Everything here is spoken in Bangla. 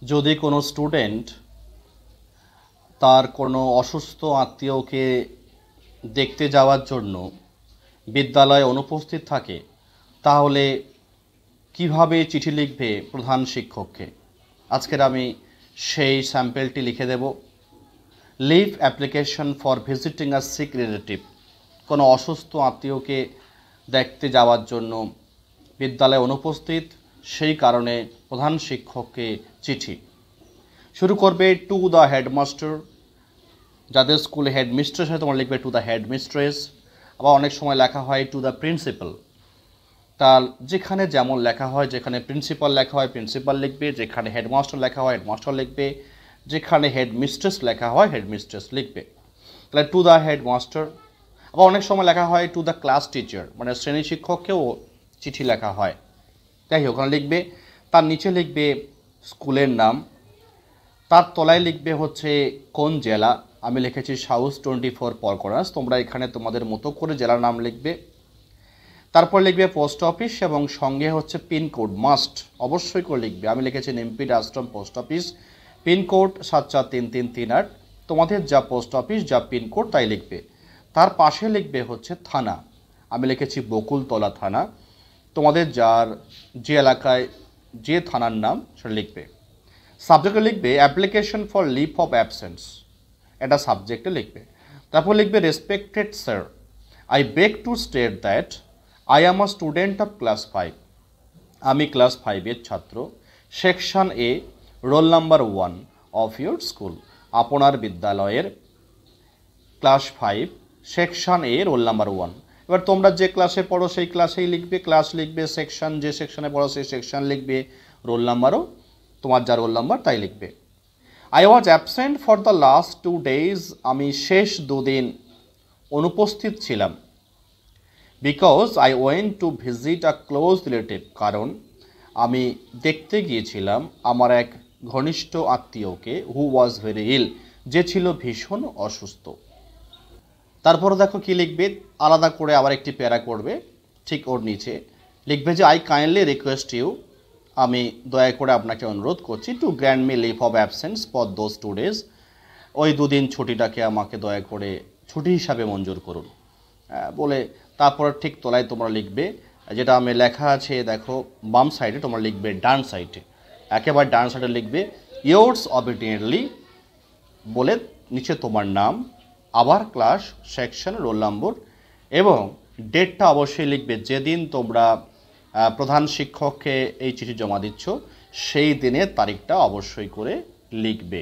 যদি কোনো স্টুডেন্ট তার কোনো অসুস্থ আত্মীয়কে দেখতে যাওয়ার জন্য বিদ্যালয়ে অনুপস্থিত থাকে, তাহলে কিভাবে চিঠি লিখবে প্রধান শিক্ষককে? আজকের আমি সেই স্যাম্পলটি লিখে দেব। Leave application for visiting a sick relative. কোনো অসুস্থ আত্মীয়কে দেখতে যাওয়ার জন্য বিদ্যালয়ে অনুপস্থিত, সেই কারণে প্রধান শিক্ষককে চিঠি। শুরু করবে টু দ্য হেডমাস্টার। যাদের স্কুলে হেডমিস্ট্রেস হয় তোমরা লিখবে টু দ্য হেডমিস্ট্রেস। আবার অনেক সময় লেখা হয় টু দ্য প্রিন্সিপাল। তার যেখানে যেমন লেখা হয়, যেখানে প্রিন্সিপাল লেখা হয় প্রিন্সিপাল লিখবে, যেখানে হেডমাস্টার লেখা হয় হেডমাস্টার লিখবে, যেখানে হেডমিস্ট্রেস লেখা হয় হেডমিস্ট্রেস লিখবে। তাহলে টু দ্য হেডমাস্টার। আবার অনেক সময় লেখা হয় টু দ্য ক্লাস টিচার, মানে শ্রেণী শিক্ষককেও চিঠি লেখা হয়। যাই হোক, ওখানে লিখবে, তার নিচে লিখবে স্কুলের নাম, তার তলায় লিখবে হচ্ছে কোন জেলা। আমি লিখেছি সাউথ 24 পরগনাস, তোমরা এখানে তোমাদের মতো করে জেলার নাম লিখবে। তারপর লিখবে পোস্ট অফিস এবং সঙ্গে হচ্ছে পিনকোড, মাস্ট অবশ্যই করে লিখবে। আমি লিখেছি নিমপিড আশ্রম পোস্ট অফিস, পিনকোড 743338। তোমাদের যা পোস্ট অফিস যা পিনকোড তাই লিখবে। তার পাশে লিখবে হচ্ছে থানা। আমি লিখেছি বকুলতলা থানা। তোমাদের যে এলাকায় যে থানার নাম সেটা লিখবে। সাবজেক্টে লিখবে application for leave of absence, এটা সাবজেক্টে লিখবে। তারপর লিখবে respected sir, I beg to state that I am a student of class 5। আমি ক্লাস 5-এর ছাত্র। Section A, roll number 1 of your school. আপনার বিদ্যালয়ের class 5 section A roll number 1। এবার তোমরা যে ক্লাসে পড়ো সেই ক্লাসেই লিখবে, ক্লাস লিখবে, সেকশন যে সেকশনে পড়ো সেই সেকশন লিখবে, রোল নাম্বারও তোমার যা রোল নাম্বার তাই লিখবে। I was absent for the last 2 days। আমি শেষ 2 দিন অনুপস্থিত ছিলাম। Because I went to visit a close relative. কারণ আমি দেখতে গিয়েছিলাম আমার এক ঘনিষ্ঠ আত্মীয়কে, হু ওয়াজ ভেরি ইল, যে ছিল ভীষণ অসুস্থ। তারপর দেখো কি লিখবে, আলাদা করে আবার একটি প্যারা করবে। ঠিক ওর নিচে লিখবে যে আই কাইন্ডলি রিকোয়েস্ট ইউ, আমি দয়া করে আপনাকে অনুরোধ করছি, to grant me leave of absence for those 2 days। ওই 2 দিন ছুটিটাকে আমাকে দয়া করে ছুটি হিসাবে মঞ্জুর করুন বলে। তারপর ঠিক তলায় তোমরা লিখবে, যেটা আমি লেখা আছে দেখো বাম সাইডে, তোমরা লিখবে ডান সাইডে, একেবারে ডান সাইডে লিখবে ইয়োর্স অবিডিয়েন্টলি বলে নিচে তোমার নাম, আবার ক্লাস, সেকশন, রোল নম্বর এবং ডেটটা অবশ্যই লিখবে। যেদিন তোমরা প্রধান শিক্ষককে এই চিঠি জমা দিচ্ছ সেই দিনের তারিখটা অবশ্যই করে লিখবে।